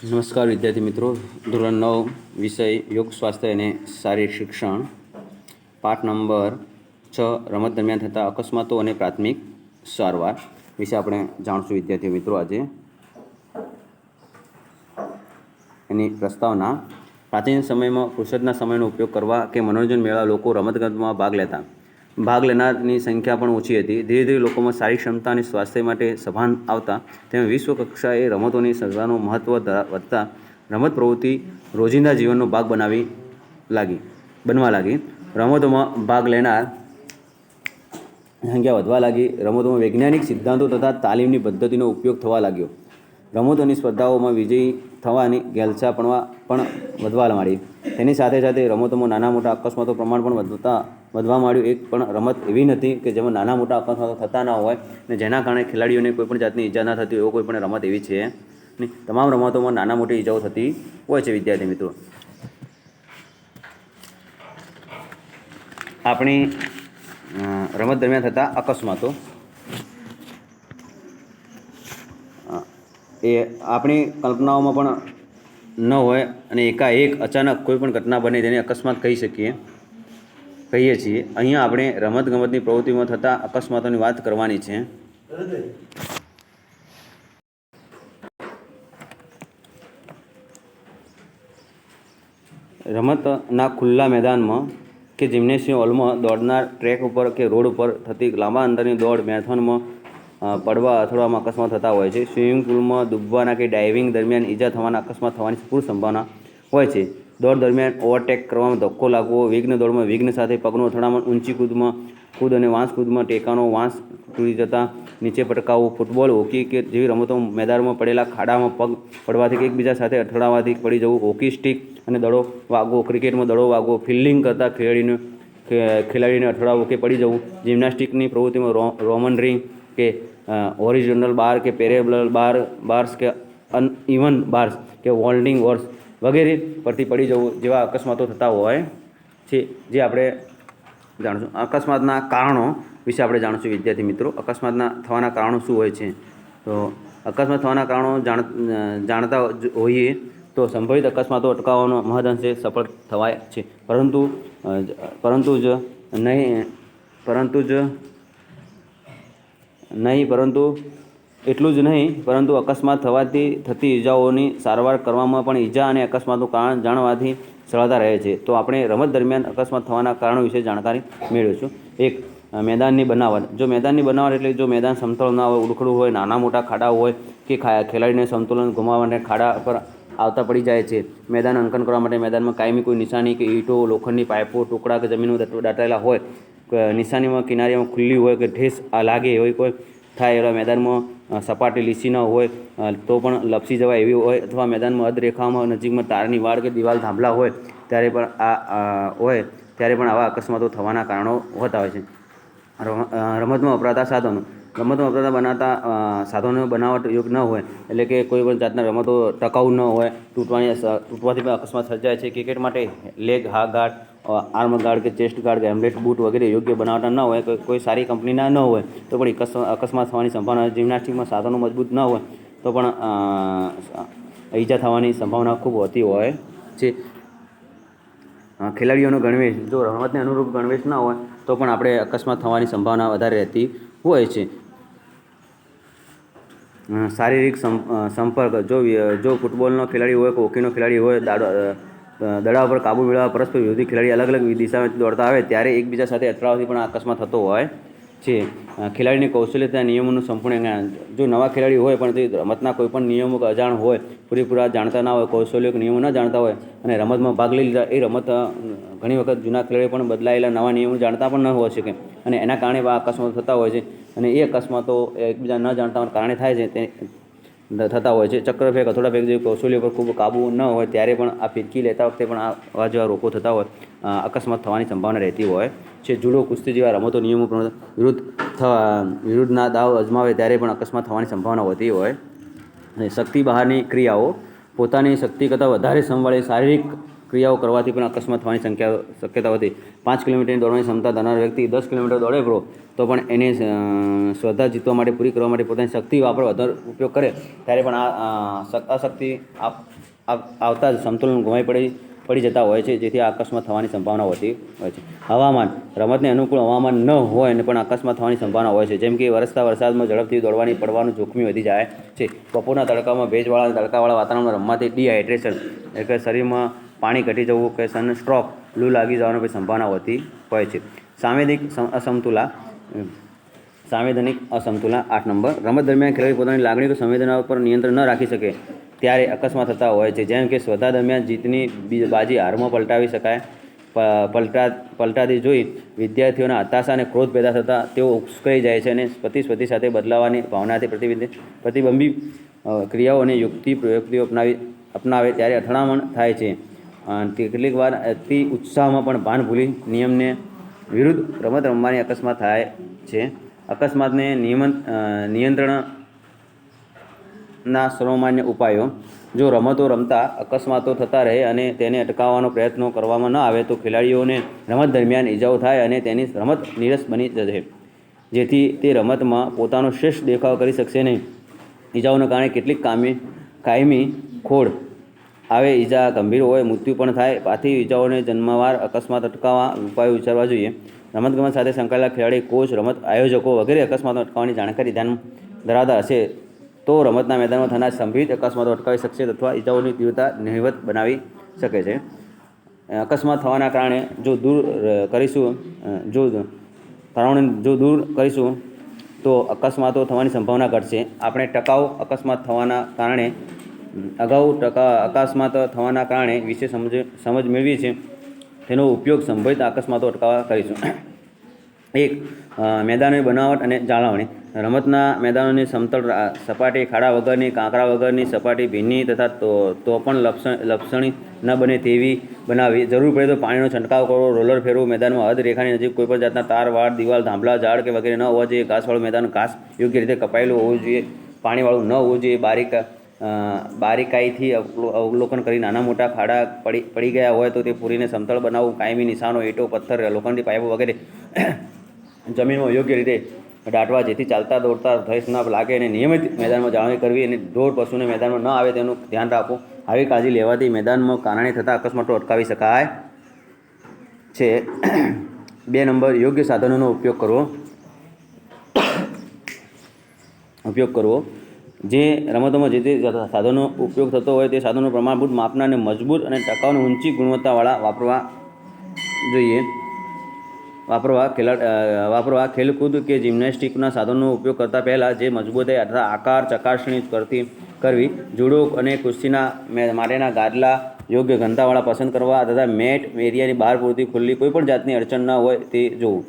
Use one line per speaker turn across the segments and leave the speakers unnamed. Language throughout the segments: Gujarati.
નમસ્કાર વિદ્યાર્થી મિત્રો, ધોરણ 9 વિષય યોગ સ્વાસ્થ્ય અને શારીરિક શિક્ષણ, પાઠ નંબર 6 રમત દરમિયાન થતા અકસ્માતો અને પ્રાથમિક સારવાર વિશે આપણે જાણશું. વિદ્યાર્થી મિત્રો, આજે એની પ્રસ્તાવના. પ્રાચીન સમયમાં ફુરસદના સમયનો ઉપયોગ કરવા કે મનોરંજન મેળવવા લોકો રમતગમતમાં ભાગ લેતા. ભાગ લેનારની સંખ્યા પણ ઓછી હતી. ધીરે ધીરે લોકોમાં શારીરિક ક્ષમતા અને સ્વાસ્થ્ય માટે સભાન આવતા તેમાં વિશ્વ કક્ષાએ રમતોની સ્પર્ધાનું મહત્ત્વ વધતા રમત પ્રવૃત્તિ રોજિંદા જીવનનો ભાગ બનવા લાગી. રમતોમાં ભાગ લેનાર સંખ્યા વધવા લાગી. રમતોમાં વૈજ્ઞાનિક સિદ્ધાંતો તથા તાલીમની પદ્ધતિનો ઉપયોગ થવા લાગ્યો. રમતોની સ્પર્ધાઓમાં વિજયી થવાની ઘેલછા પણ વધવા માંડી. તેની સાથે સાથે રમતોમાં નાના મોટા અકસ્માતો પ્રમાણ પણ વધવા માંડ્યું. એક પણ રમત એવી નથી કે જેમાં નાના મોટા અકસ્માતો થતા ના હોય અને જેના કારણે ખેલાડીઓને કોઈપણ જાતની ઈજા ના થતી હોય. એવો કોઈ પણ રમત એવી છે નહીં. તમામ રમતોમાં નાના મોટી ઈજાઓ થતી હોય છે. વિદ્યાર્થી મિત્રો, આપણી રમત દરમિયાન થતા અકસ્માતો એ આપણી કલ્પનાઓમાં પણ ન હોય અને એકાએક અચાનક કોઈ પણ ઘટના બને તેને અકસ્માત કહીએ છીએ. અહીંયા આપણે રમતગમતની પ્રવૃત્તિમાં થતા અકસ્માતોની વાત કરવાની છે. રમતના ખુલ્લા મેદાનમાં કે જિમ્નેશિયમ હોલમાં, દોડનાર ટ્રેક ઉપર કે રોડ ઉપર થતી લાંબા અંતરની દોડ, મેરેથોનમાં પડવા અથડાવામાં અકસ્માત થતા હોય છે. સ્વિમિંગ પૂલમાં ડૂબવાના કે ડાઇવિંગ દરમિયાન ઈજા થવાના અકસ્માત થવાની પૂર્ણ સંભાવના હોય છે. દોડ દરમિયાન ઓવરટેક કરવામાં ધક્કો લાગવો, વિઘ્ન દોડમાં વિઘ્ન સાથે પગનું અથડામણ, ઊંચી કૂદ અને વાંસ કૂદમાં ટેકાનો વાંસ તૂટી જતાં નીચે પટકાવવું, ફૂટબોલ, હોકી કે જેવી રમતો મેદાનમાં પડેલા ખાડામાં પગ પડવાથી કે એકબીજા સાથે અથડાવાથી પડી જવું, હોકી સ્ટિક અને દડો વાગવો, ક્રિકેટમાં દડો વાગવો, ફિલ્ડિંગ કરતા ખેલાડીને અથડાવવું કે પડી જવું, જિમ્નાસ્ટિકની પ્રવૃત્તિમાં રોમન રિંગ કે હોરિઝોન્ટલ બાર કે પેરેલલ બાર્સ કે અનઇવન બાર્સ કે વોલ્ડિંગ વર્સ વગેરે પરથી પડી જવું જેવા અકસ્માતો થતા હોય છે. જે આપણે જાણીશું. અકસ્માતના કારણો વિશે આપણે જાણીશું. વિદ્યાર્થી મિત્રો, અકસ્માતના થવાના કારણો શું હોય છે? તો અકસ્માત થવાના કારણો જાણતા હોઈએ તો સંભવિત અકસ્માતો અટકાવવાનો મહદઅંશે સફળ થવાય છે. એટલું જ નહીં, પરંતુ અકસ્માત થવાથી થતી ઈજાઓની સારવાર કરવામાં પણ ઈજા અને અકસ્માતનું કારણ જાણવાથી સરળતા રહે છે. તો આપણે રમત દરમિયાન અકસ્માત થવાના કારણો વિશે જાણકારી મેળવીશું. 1. મેદાનની બનાવટ. જો મેદાનની બનાવટ એટલે જો મેદાન સમતળ ના હોય, ઉડખડું હોય, નાના મોટા ખાડા હોય કે ખેલાડીને સંતુલન ગુમાવવા માટે ખાડા પર આવતા પડી જાય છે. મેદાન અંકન કરવા માટે મેદાનમાં કાયમી કોઈ નિશાની કે ઈંટો, લોખંડની પાઇપો, ટુકડા કે જમીનમાં દાટેલા હોય, નિશાનીમાં કિનારીમાં ખુલ્લી હોય કે ઠેસ લાગે એવી કોઈ થાય એવા મેદાનમાં સપાટી લીસી ન હોય તો પણ લપસી જવાય એવી હોય, અથવા મેદાનમાં અધરેખામાં નજીકમાં તારની વાડ કે દિવાલ થાંભલા હોય ત્યારે પણ આવા અકસ્માતો થવાના કારણો હોતા હોય છે. રમતમાં વપરાતા સાધનો. રમતમાં વપરાતા સાધનો બનાવટ યોગ્ય ન હોય એટલે કે કોઈ પણ જાતના રમતો ટકાઉ ન હોય, તૂટવાથી પણ અકસ્માત સર્જાય છે. ક્રિકેટ માટે લેગ ગાર્ડ, આર્મ ગાર્ડ કે ચેસ્ટ ગાર્ડ કે હેલ્મેટ, બૂટ વગેરે યોગ્ય બનાવટા ન હોય, કોઈ સારી કંપનીના ન હોય તો પણ અકસ્માત થવાની સંભાવના. જિમ્નાસ્ટિકમાં સાધનો મજબૂત ન હોય તો પણ ઈજા થવાની સંભાવના ખૂબ હોતી હોય છે. ખેલાડીઓનો ગણવેશ. જો રમતને અનુરૂપ ગણવેશ ના હોય તો પણ આપણે અકસ્માત થવાની સંભાવના વધારે રહેતી હોય છે. શારીરિક સંપર્ક. જો ફૂટબોલનો ખેલાડી હોય કે હોકીનો ખેલાડી હોય, દડા પર કાબૂ મેળવવા પરસ્પર વિરોધી ખેલાડી અલગ અલગ દિશામાંથી દોડતા આવે ત્યારે એકબીજા સાથે અથડાવાથી પણ અકસ્માત થતો હોય છે. ખેલાડીની કૌશલ્યતા નિયમોનું સંપૂર્ણ જ્ઞાન. જો નવા ખેલાડી હોય પણ તે રમતના કોઈપણ નિયમો અજાણ હોય, પૂરેપૂરા જાણતા ના હોય, કૌશલ્ય નિયમો ન જાણતા હોય અને રમતમાં ભાગ લઈ લીધા, એ રમત ઘણી વખત જૂના ખેલાડીઓ પણ બદલાયેલા નવા નિયમો જાણતા પણ ન હોઈ શકે અને એના કારણે અકસ્માતો થતા હોય છે. અને એ અકસ્માતો એકબીજા ન જાણતા કારણે થાય છે તે થતા હોય છે. ચક્રફેંક, અથોડા ફેંક જેવી કૌશલ્ય પર ખૂબ કાબૂ ન હોય ત્યારે પણ આ ફિરકી લેતા વખતે પણ આવા જેવા રોકો થતા હોય, અકસ્માત થવાની સંભાવના રહેતી હોય છે. જુડો, કુસ્તી જેવા રમતો નિયમો વિરુદ્ધના દાવ અજમાવે ત્યારે પણ અકસ્માત થવાની સંભાવના હોતી હોય. શક્તિ બહારની ક્રિયાઓ. પોતાની શક્તિ કરતાં વધારે સંભાળે શારીરિક ક્રિયાઓ કરવાથી પણ અકસ્માત થવાની શક્યતા હતી. 5 કિલોમીટરની દોડવાની ક્ષમતા ધરાવનાર વ્યક્તિ 10 કિલોમીટર દોડે ખરો તો પણ એને સ્પર્ધા જીતવા માટે પૂરી કરવા માટે પોતાની શક્તિ વધારે ઉપયોગ કરે ત્યારે પણ આ અશક્તિ આવતા જ સંતુલન ગુમાવી પડી જતા હોય છે, જેથી આ અકસ્માત થવાની સંભાવના હોતી હોય છે. હવામાન. રમતને અનુકૂળ હવામાન ન હોય ને પણ અકસ્માત થવાની સંભાવના હોય છે. જેમ કે વરસતા વરસાદમાં ઝડપથી પડવાનું જોખમી વધી જાય છે. બપોરના તડકામાં ભેજવાળા અને તડકાવાળા વાતાવરણમાં રમવાથી ડિહાઇડ્રેશન એટલે કે શરીરમાં પાણી ઘટી જવું કે સનસ્ટ્રોક લૂ લાગી જવાની પણ સંભાવના હોતી હોય છે. સાંવેદનિક અસમતુલા 8 નંબર. રમત દરમિયાન ખેલાડી પોતાની લાગણીઓ કે સંવેદનાઓ પર નિયંત્રણ ન રાખી શકે ત્યારે અકસ્માત થતા હોય છે. જેમ કે સ્પર્ધા દરમિયાન જીતની બાજી હારમાં પલટાવી શકાય પલટાતી જોઈ વિદ્યાર્થીઓના હતાશા અને ક્રોધ પેદા થતાં તેઓ ઉશ્કેરાઈ જાય છે અને પ્રતિસ્પર્ધી સાથે બદલાવાની ભાવનાથી પ્રતિબંબી ક્રિયાઓ અને પ્રયુક્તિઓ અપનાવે ત્યારે અથડામણ થાય છે. કેટલીક વાર અતિ ઉત્સાહમાં પણ ભાન ભૂલી નિયમને વિરુદ્ધ રમત રમવાની અકસ્માત થાય છે. અકસ્માતને નિયંત્રણના સર્વમાન્ય ઉપાયો. જો રમતો રમતા અકસ્માતો થતા રહે અને તેને અટકાવવાનો પ્રયત્નો કરવામાં ન આવે તો ખેલાડીઓને રમત દરમિયાન ઈજાઓ થાય અને તેની રમત નીરસ બની જશે, જેથી તે રમતમાં પોતાનો શ્રેષ્ઠ દેખાવ કરી શકશે નહીં. ઈજાઓને કારણે કેટલીક કાયમી ખોડ આવે, ઈજા ગંભીર હોય, મૃત્યુ પણ થાય. આથી ઈજાઓને જન્મવાર અકસ્માત અટકાવવા ઉપાયો વિચારવા જોઈએ. રમતગમત સાથે સંકળાયેલા ખેલાડી, કોચ, રમત આયોજકો વગેરે અકસ્માતો અટકાવવાની જાણકારી ધ્યાન ધરાવતા હશે તો રમતના મેદાનમાં થનાર સંભવિત અકસ્માતો અટકાવી શકશે અથવા ઈજાઓની તીવ્રતા નહિવત બનાવી શકે છે. અકસ્માત થવાના કારણે જો દૂર કરીશું તો અકસ્માતો થવાની સંભાવના ઘટશે. આપણે ટકાઉ અકસ્માત થવાના કારણે અકસ્માત થવાના કારણે વિશે સમજ મેળવી છે, તેનો ઉપયોગ સંભવિત અકસ્માતો અટકાવવા કરીશું. 1. મેદાનોની બનાવટ અને જાળવણી. રમતના મેદાનોની સમતળ સપાટી, ખાડા વગરની, કાંકરા વગરની સપાટી, ભીની તથા તો પણ લપસણી ન બને તેવી બનાવવી. જરૂર પડે તો પાણીનો છંટકાવ કરવો, રોલર ફેરવું. મેદાનમાં હદ રેખાની નજીક કોઈપણ જાતના તાર, વાડ, દિવાલ, થાંભલા, ઝાડ કે વગેરે ન હોવા જોઈએ. ઘાસવાળું મેદાન ઘાસ યોગ્ય રીતે કપાયેલું હોવું જોઈએ. પાણીવાળું ન હોવું જોઈએ. બારીકાઈથી અવલોકન કરી નાના મોટા ખાડા પડી ગયા હોય તો તે પૂરીને સમતળ બનાવવું. કાયમી નિશાનો, ઈંટો, પથ્થર, લોખંડી પાઇપો વગેરે જમીનમાં યોગ્ય રીતે દાટવા, જેથી ચાલતા દોડતા ઠેસ ન લાગે અને નિયમિત મેદાનમાં જાળવણી કરવી અને ઢોર પશુને મેદાનમાં ન આવે તેનું ધ્યાન રાખવું. આવી કાળજી લેવાથી મેદાનમાં કારણે થતા અકસ્માતો અટકાવી શકાય છે. 2 નંબર. યોગ્ય સાધનોનો ઉપયોગ કરવો. જે રમતોમાં જે તે સાધનો ઉપયોગ થતો હોય તે સાધનો પ્રમાણભૂત, માપના અને મજબૂત અને ટકાઉ અને ઊંચી ગુણવત્તાવાળા વાપરવા જોઈએ. ખેલકૂદ કે જિમ્નેસ્ટિકના સાધનોનો ઉપયોગ કરતા પહેલાં જે મજબૂતાઈ અથવા આકાર ચકાસણી કરવી. જુડો અને કુસ્તીના માટેના ગાદલા યોગ્ય ઘનતાવાળા પસંદ કરવા તથા મેટ એરિયાની બહાર પૂરતી ખુલ્લી કોઈપણ જાતની અડચણ ન હોય તે જોવું.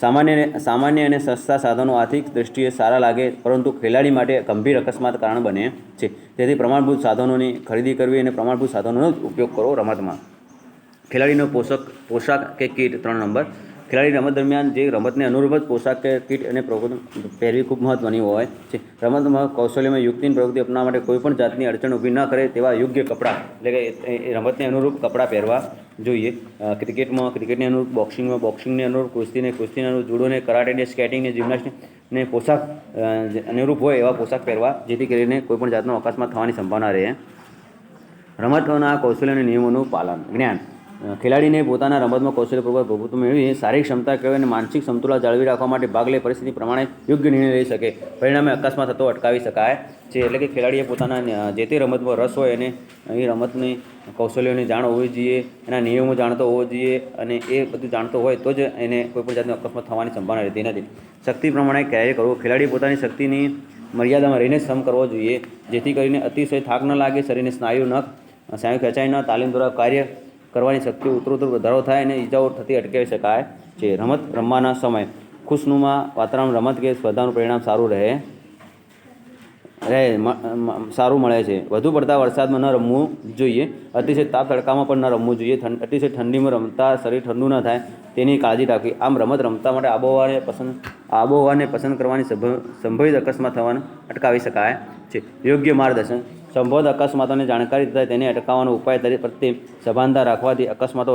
સામાન્ય અને સસ્તા સાધનો આર્થિક દ્રષ્ટિએ સારા લાગે પરંતુ ખેલાડી માટે ગંભીર અકસ્માત કારણ બને છે, તેથી પ્રમાણભૂત સાધનોની ખરીદી કરવી અને પ્રમાણભૂત સાધનોનો ઉપયોગ કરવો. રમતમાં ખેલાડીનો પોશાક કે કીટ. 3 નંબર. ખેલાડી રમત દરમિયાન જે રમતને અનુરૂપ પોશાક કે કીટ અને પહેરવી ખૂબ મહત્ત્વની હોય છે. રમતમાં કૌશલ્યમાં યુક્તિની પ્રવૃત્તિ અપનાવવા માટે કોઈપણ જાતની અડચણ ઊભી ન કરે તેવા યોગ્ય કપડાં એટલે કે રમતને અનુરૂપ કપડાં પહેરવા જોઈએ. ક્રિકેટને અનુરૂપ, બોક્સિંગને અનુરૂપ, કુસ્તીને અનુરૂપ, જુડોને, કરાટેને, સ્કેટિંગને, જિમ્નાસ્ટિકને પોશાક અનુરૂપ હોય એવા પોશાક પહેરવા, જેથી કરીને કોઈપણ જાતનો અકસ્માત થવાની સંભાવના રહે. રમતના કૌશલ્ય અને નિયમોનું પાલન. જ્ઞાન. ખેલાડીને પોતાના રમતમાં કૌશલ્યપૂર્વક પ્રભુત્વ મેળવી શારીરિક ક્ષમતા કેળવી અને માનસિક સંતુલન જાળવી રાખવા માટે ભાગ લે પરિસ્થિતિ પ્રમાણે યોગ્ય નિર્ણય લઈ શકે. પરિણામે અકસ્માત થતો અટકાવી શકાય છે. એટલે કે ખેલાડીએ પોતાના જે તે રમતમાં રસ હોય અને એ રમતની કૌશલ્યોની જાણ હોવી જોઈએ, એના નિયમો જાણતો હોવો જોઈએ અને એ બધું જાણતો હોય તો જ એને કોઈપણ જાતનો અકસ્માત થવાની સંભાવના રહેતી નથી. શક્તિ પ્રમાણે કાર્ય કરવું. ખેલાડી પોતાની શક્તિની મર્યાદામાં રહીને શ્રમ કરવો જોઈએ, જેથી કરીને અતિશય થાક ન લાગે, શરીરને સ્નાયુ ખેંચાય ન. તાલીમ દ્વારા કાર્ય કરવાની શક્તિ ઉત્તરોત્તર વધારો થાય અને ઈજાઓ થતી અટકાવી શકાય છે. રમત રમવાના સમય. ખુશનુમા વાતાવરણ રમત કે સ્પર્ધાનું પરિણામ સારું મળે છે. વધુ પડતા વરસાદમાં ન રમવું જોઈએ. અતિશય તાપ તડકામાં પણ ન રમવું જોઈએ. અતિશય ઠંડીમાં રમતા શરીર ઠંડુ ન થાય તેની કાળજી રાખવી. આમ રમત રમતા માટે આબોહવાને પસંદ કરવાની સંભવિત અકસ્માત થવાનું અટકાવી શકાય છે. યોગ્ય માર્ગદર્શન. સંભવિત અકસ્માતોની જાણકારી તથા તેને અટકાવવાનો ઉપાય પ્રત્યે સભાનતા રાખવાથી અકસ્માતો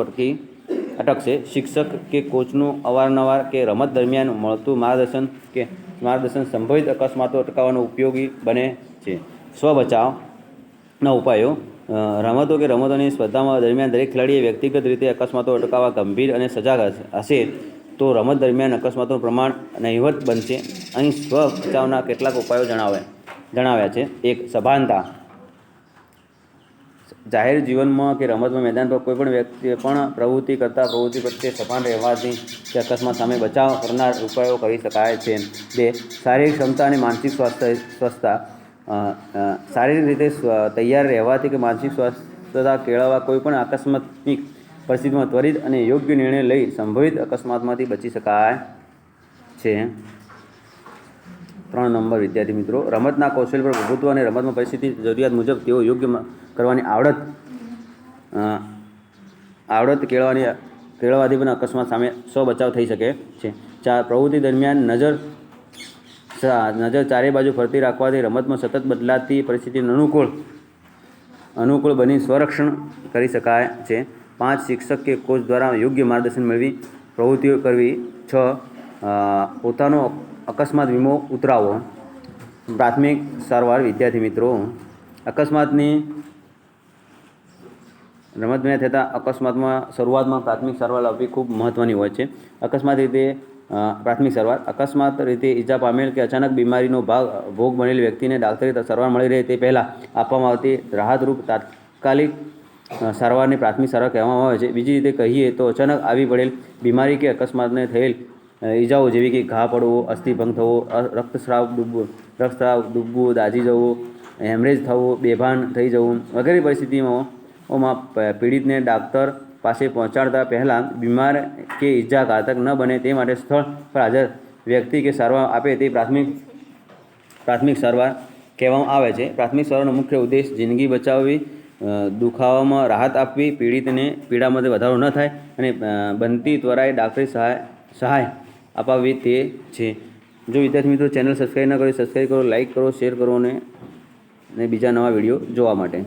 અટકશે. શિક્ષક કે કોચનું અવારનવાર કે રમત દરમિયાન મળતું માર્ગદર્શન સંભવિત અકસ્માતો અટકાવવાનો ઉપયોગી બને છે. સ્વ બચાવના ઉપાયો. રમતો કે રમતોની સ્પર્ધામાં દરમિયાન દરેક ખેલાડીએ વ્યક્તિગત રીતે અકસ્માતો અટકાવવા ગંભીર અને સજાગ હશે તો રમત દરમિયાન અકસ્માતોનું પ્રમાણ નહિવત બનશે. અહીં સ્વ બચાવના કેટલાક ઉપાયો જણાવ્યા છે. 1. સભાનતા. જાહેર જીવનમાં કે રમતમાં મેદાન પર કોઈપણ વ્યક્તિ પણ પ્રવૃત્તિ પ્રત્યે સભાન રહેવાથી તે અકસ્માત સામે બચાવ કરનાર ઉપાયો કરી શકાય છે. 2. શારીરિક ક્ષમતા અને માનસિક સ્વસ્થતા. શારીરિક રીતે તૈયાર રહેવાથી કે માનસિક સ્વસ્થતા કેળવવા કોઈપણ આકસ્મિક પરિસ્થિતિમાં ત્વરિત અને યોગ્ય નિર્ણય લઈ સંભવિત અકસ્માતમાંથી બચી શકાય છે. 3 નંબર વિદ્યાર્થી મિત્રો, રમતના કૌશલ્ય પર પ્રભુત્વ અને રમતમાં પરિસ્થિતિ જરૂરિયાત મુજબ તેઓ યોગ્ય કરવાની આવડત કેળવવાથી પણ અકસ્માત સામે સ્વ બચાવ થઈ શકે છે. 4. પ્રવૃત્તિ દરમિયાન નજર ચારે બાજુ ફરતી રાખવાથી રમતમાં સતત બદલાતી પરિસ્થિતિને અનુકૂળ બની સ્વરક્ષણ કરી શકાય છે. 5. શિક્ષક કે કોચ દ્વારા યોગ્ય માર્ગદર્શન મેળવી પ્રવૃત્તિઓ કરવી. 6. પોતાનો અકસ્માત વીમો ઉતરાવો. પ્રાથમિક સારવાર. વિદ્યાર્થી મિત્રો, રમતમાં થતા અકસ્માતમાં શરૂઆતમાં પ્રાથમિક સારવાર લાવવી ખૂબ મહત્ત્વની હોય છે. પ્રાથમિક સારવાર. અકસ્માત રીતે ઈજા પામેલ કે અચાનક બીમારીનો ભોગ બનેલ વ્યક્તિને ડાક્ટરી સારવાર મળી રહે તે પહેલાં આપવામાં આવતી રાહતરૂપ તાત્કાલિક સારવારને પ્રાથમિક સારવાર કહેવામાં આવે છે. બીજી રીતે કહીએ તો અચાનક આવી પડેલ બીમારી કે અકસ્માતને થયેલ ઈજાઓ જેવી કે ઘા પડવો, અસ્થિભંગ થવો, રક્તસ્રાવ ડૂબવું, દાઝી જવું, હેમરેજ થવું, બેભાન થઈ જવું વગેરે પરિસ્થિતિઓમાં પીડિતને ડાક્ટર પાસે પહોંચાડતા પહેલાં બીમાર કે ઈજા ઘાતક ન બને તે માટે સ્થળ પર હાજર વ્યક્તિ કે સારવાર આપે તે પ્રાથમિક સારવાર કહેવામાં આવે છે. પ્રાથમિક સારવારનો મુખ્ય ઉદ્દેશ જિંદગી બચાવવી, દુખાવામાં રાહત આપવી, પીડિતને પીડામાં વધારો ન થાય અને બનતી ત્વરાએ ડાક્ટરી સહાય અપાવવી તે છે. જો વિદ્યાર્થી મિત્રો ચેનલ સબસ્ક્રાઈબ ન કરો, સબસ્ક્રાઈબ કરો, લાઇક કરો, શેર કરો અને બીજા નવા વિડીયો જોવા માટે.